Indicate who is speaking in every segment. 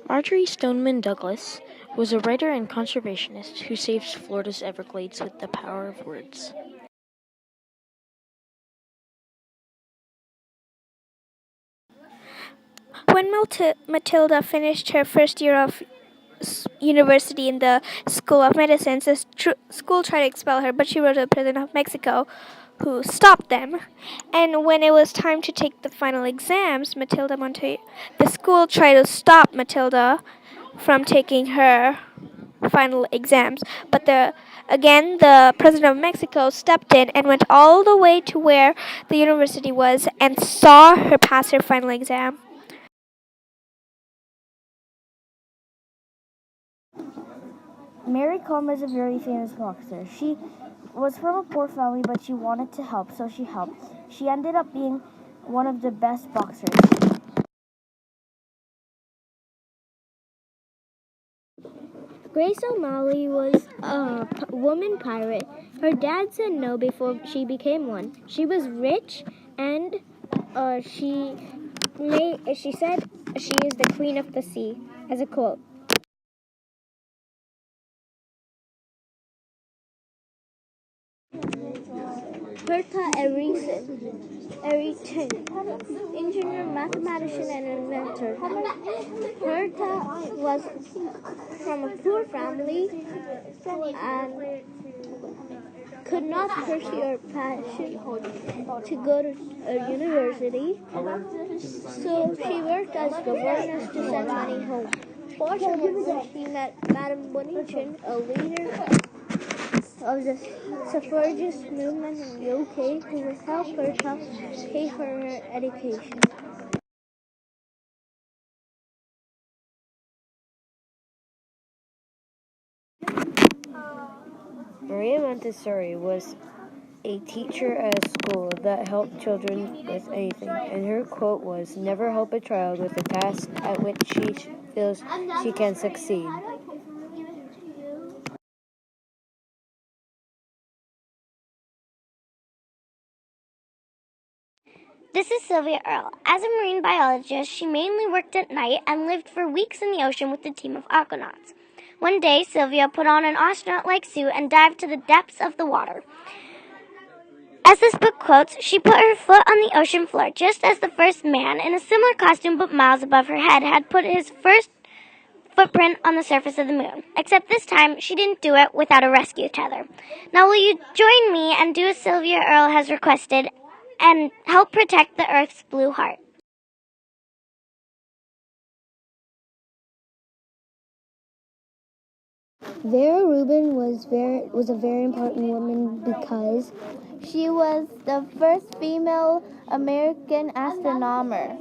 Speaker 1: Marjorie Stoneman Douglas was a writer and conservationist who saves Florida's Everglades with the power of words.
Speaker 2: When Matilda finished her first year of university in the School of Medicine, the school tried to expel her, but she wrote to the President of Mexico, who stopped them. And when it was time to take the final exams, the school tried to stop Matilda from taking her final exams. But the President of Mexico stepped in and went all the way to where the university was and saw her pass her final exam.
Speaker 3: Mary Kom is a very famous boxer. She was from a poor family, but she wanted to help, so she helped. She ended up being one of the best boxers.
Speaker 2: Grace O'Malley was a woman pirate. Her dad said no before she became one. She was rich, and she said she is the queen of the sea, as a quote. Herta Erickson, engineer, mathematician, and inventor. Herta was from a poor family and could not pursue her passion to go to a university, so she worked as governess to send money home. Fortunately, she met Madame Bonichin, a leader of the suffragist movement in the UK, who would help her pay for her education.
Speaker 4: Maria Montessori was a teacher at a school that helped children with anything, and her quote was, "Never help a child with a task at which she feels she can succeed."
Speaker 5: This is Sylvia Earle. As a marine biologist, she mainly worked at night and lived for weeks in the ocean with a team of aquanauts. One day, Sylvia put on an astronaut-like suit and dived to the depths of the water. As this book quotes, she put her foot on the ocean floor, just as the first man, in a similar costume but miles above her head, had put his first footprint on the surface of the moon. Except this time, she didn't do it without a rescue tether. Now will you join me and do as Sylvia Earle has requested and help protect the Earth's blue heart?
Speaker 2: Vera Rubin was a very important woman because she was the first female American astronomer.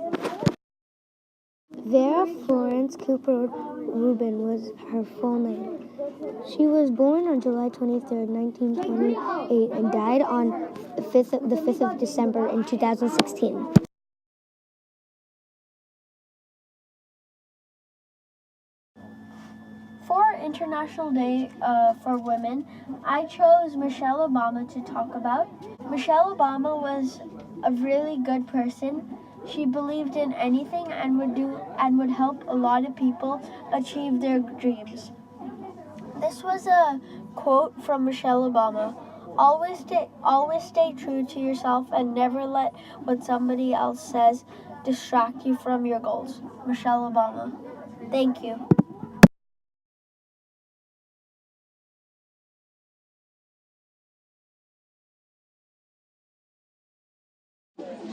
Speaker 2: Vera Florence Cooper Rubin was her full name. She was born on July 23rd, 1928 and died on the 5th of December in 2016.
Speaker 3: For International Day for Women, I chose Michelle Obama to talk about. Michelle Obama was a really good person. She believed in anything and would help a lot of people achieve their dreams. This was a quote from Michelle Obama. Always stay true to yourself and never let what somebody else says distract you from your goals. Michelle Obama. Thank you.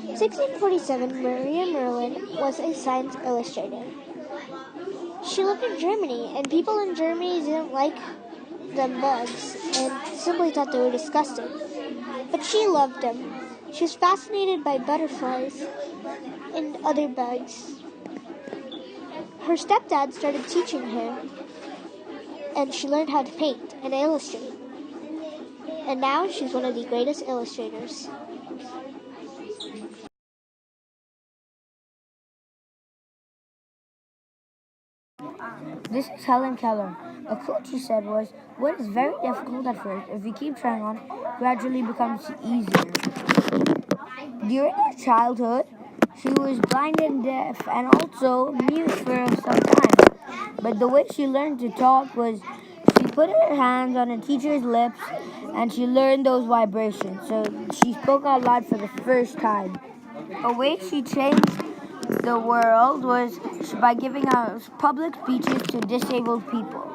Speaker 2: 1647, Maria Merlin was a science illustrator. She lived in Germany, and people in Germany didn't like the bugs and simply thought they were disgusting. But she loved them. She was fascinated by butterflies and other bugs. Her stepdad started teaching her, and she learned how to paint and illustrate. And now she's one of the greatest illustrators.
Speaker 4: This is Helen Keller. A quote she said was, "What is very difficult at first, if you keep trying on, gradually becomes easier." During her childhood, She was blind and deaf and also mute for some time. But the way she learned to talk was she put her hands on a teacher's lips and she learned those vibrations. So she spoke out loud for the first time. A way she changed the world was by giving out public speeches to disabled people.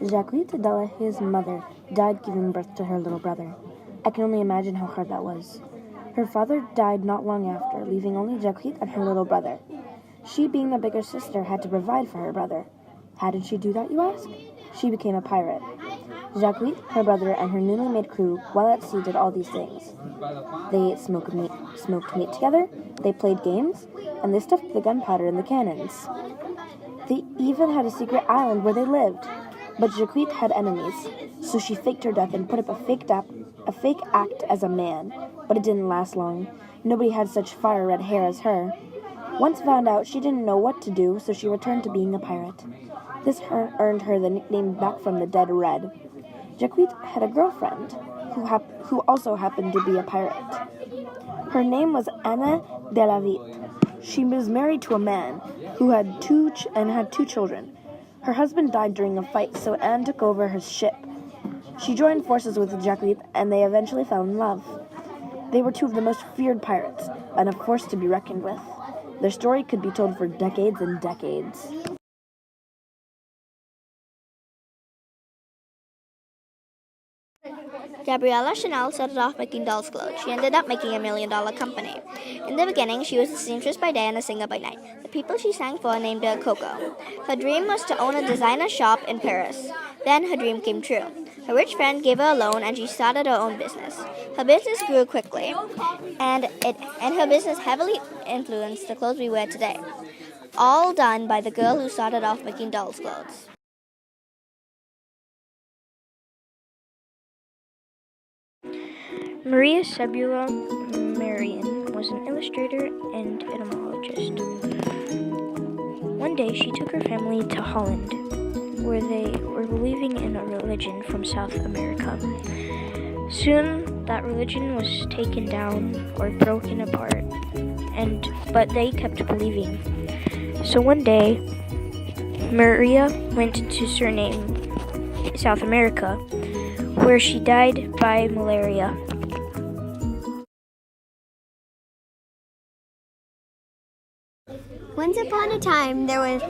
Speaker 4: Jacqueline Adela, his mother, died giving birth to her little brother. I can only imagine how hard that was. Her father died not long after, leaving only Jacqueline and her little brother. She, being the bigger sister, had to provide for her brother. How did she do that, you ask? She became a pirate. Jacqueline, her brother, and her newly made crew, while at sea, did all these things. They ate smoked meat together, they played games, and they stuffed the gunpowder in the cannons. They even had a secret island where they lived. But Jacqueline had enemies, so she faked her death and put up a fake act as a man. But it didn't last long. Nobody had such fire red hair as her. Once found out, she didn't know what to do, so she returned to being a pirate. This earned her the nickname back from the dead Red. Jacqueline had a girlfriend who also happened to be a pirate. Her name was Anna de la Ville. She was married to a man who had two children. Her husband died during a fight, so Anne took over his ship. She joined forces with Jacqueline, and they eventually fell in love. They were two of the most feared pirates, and a force to be reckoned with. Their story could be told for decades and decades.
Speaker 2: Gabriella Chanel started off making dolls' clothes. She ended up making $1 million company. In the beginning, she was a seamstress by day and a singer by night. The people she sang for named her Coco. Her dream was to own a designer shop in Paris. Then her dream came true. A rich friend gave her a loan and she started her own business. Her business grew quickly, and her business heavily influenced the clothes we wear today. All done by the girl who started off making dolls' clothes.
Speaker 1: Maria Sebula Marian was an illustrator and etymologist. One day she took her family to Holland, where they were believing in a religion from South America. Soon that religion was taken down or broken apart, but they kept believing. So one day, Maria went to surname South America, where she died by malaria.
Speaker 3: Once upon a time, there was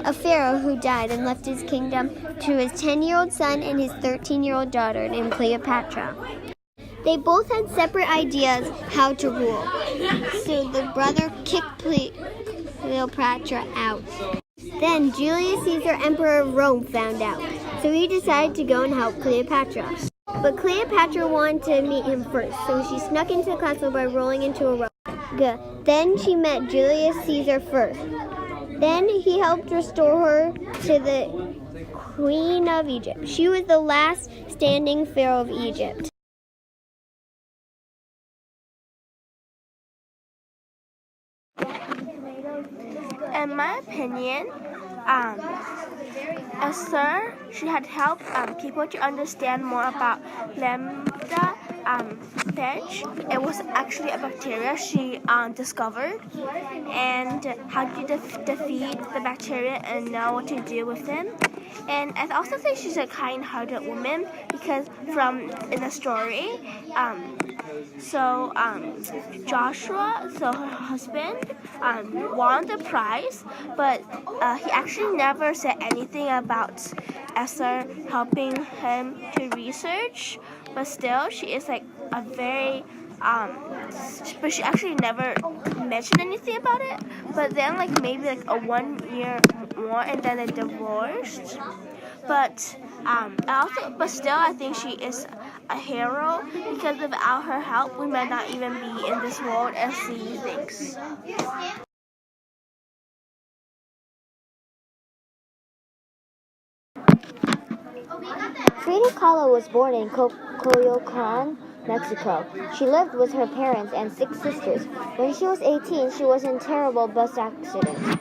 Speaker 3: a pharaoh who died and left his kingdom to his 10-year-old son and his 13-year-old daughter named Cleopatra. They both had separate ideas how to rule, so the brother kicked Cleopatra out. Then Julius Caesar, Emperor of Rome, found out, so he decided to go and help Cleopatra. But Cleopatra wanted to meet him first, so she snuck into the castle by rolling into a rug. Then she met Julius Caesar first. Then he helped restore her to the Queen of Egypt. She was the last standing pharaoh of Egypt.
Speaker 6: In my opinion, Esther, she had helped people to understand more about lambda fish. It was actually a bacteria she discovered, and how to defeat the bacteria and know what to do with them. And I also think she's a kind-hearted woman because in the story, Joshua, so her husband, won the prize, but he actually never said anything about Esther helping him to research. But still, she is like a very but she actually never mentioned anything about it. But then maybe a 1 year more, and then they divorced. But still, I think she is a hero because without her help, we might not even be in this world and see things.
Speaker 2: Frida Kahlo was born in Coyoacan, Mexico. She lived with her parents and 6 sisters. When she was 18, she was in a terrible bus accident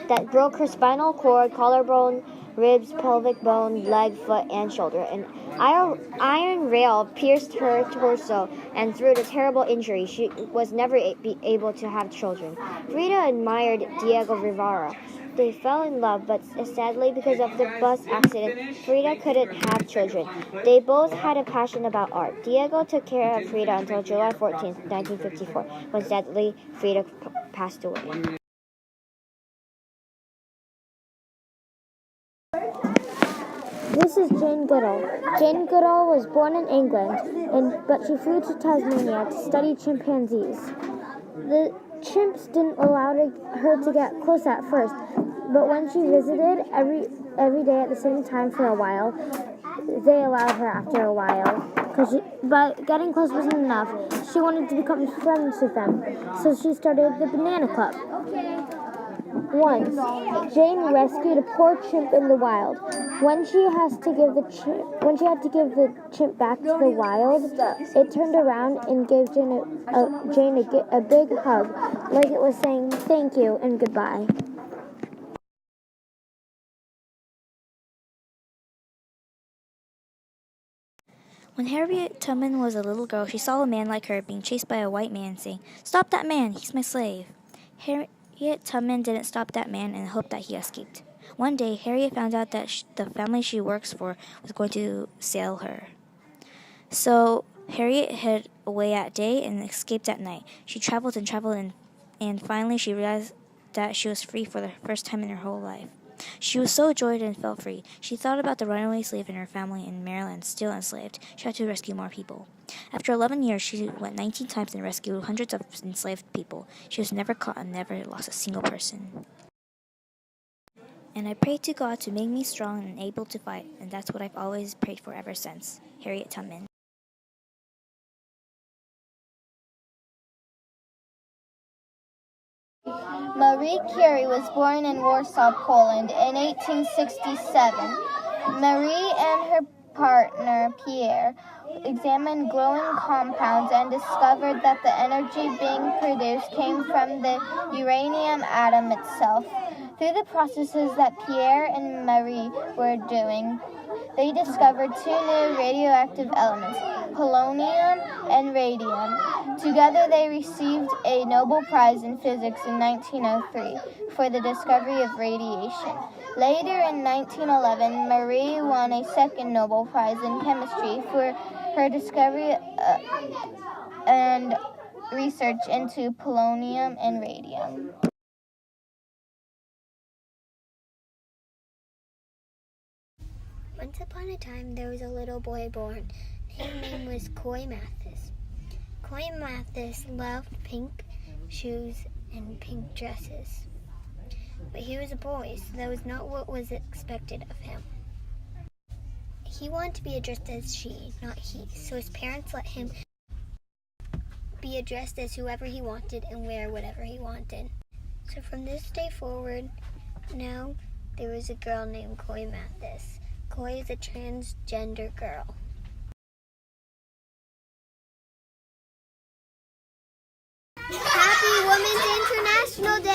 Speaker 2: that broke her spinal cord, collarbone, ribs, pelvic bone, leg, foot, and shoulder. An iron rail pierced her torso, and through the terrible injury, she was never able to have children. Frida admired Diego Rivera. They fell in love, but sadly, because of the bus accident, Frida couldn't have children. They both had a passion about art. Diego took care of Frida until July 14, 1954, when sadly, Frida passed away. This is Jane Goodall. Jane Goodall was born in England, but she flew to Tasmania to study chimpanzees. The chimps didn't allow her to get close at first, but when she visited every day at the same time for a while, they allowed her after a while. But getting close wasn't enough. She wanted to become friends with them, so she started the Banana Club. Once, Jane rescued a poor chimp in the wild. When she had to give the chimp back to the wild, it turned around and gave Jane a big hug, like it was saying thank you and goodbye.
Speaker 1: When Harriet Tubman was a little girl, she saw a man like her being chased by a white man, saying, "Stop that man, he's my slave." Harriet Tubman didn't stop that man and hoped that he escaped. One day, Harriet found out that the family she works for was going to sell her. So Harriet hid away at day and escaped at night. She traveled and finally she realized that she was free for the first time in her whole life. She was so joyed and felt free. She thought about the runaway slave and her family in Maryland, still enslaved. She had to rescue more people. After 11 years, she went 19 times and rescued hundreds of enslaved people. She was never caught and never lost a single person. And I prayed to God to make me strong and able to fight, and that's what I've always prayed for ever since. Harriet Tubman.
Speaker 3: Marie Curie was born in Warsaw, Poland in 1867. Marie and her partner, Pierre, examined glowing compounds and discovered that the energy being produced came from the uranium atom itself. Through the processes that Pierre and Marie were doing, they discovered 2 new radioactive elements, polonium and radium. Together they received a Nobel Prize in Physics in 1903 for the discovery of radiation. Later in 1911, Marie won a second Nobel Prize in Chemistry for her discovery and research into polonium and radium.
Speaker 2: Once upon a time, there was a little boy born. His name was Coy Mathis. Coy Mathis loved pink shoes and pink dresses. But he was a boy, so that was not what was expected of him. He wanted to be addressed as she, not he, so his parents let him be addressed as whoever he wanted and wear whatever he wanted. So from this day forward, now there was a girl named Coy Mathis. Coy is a transgender girl. Happy Women's International Day!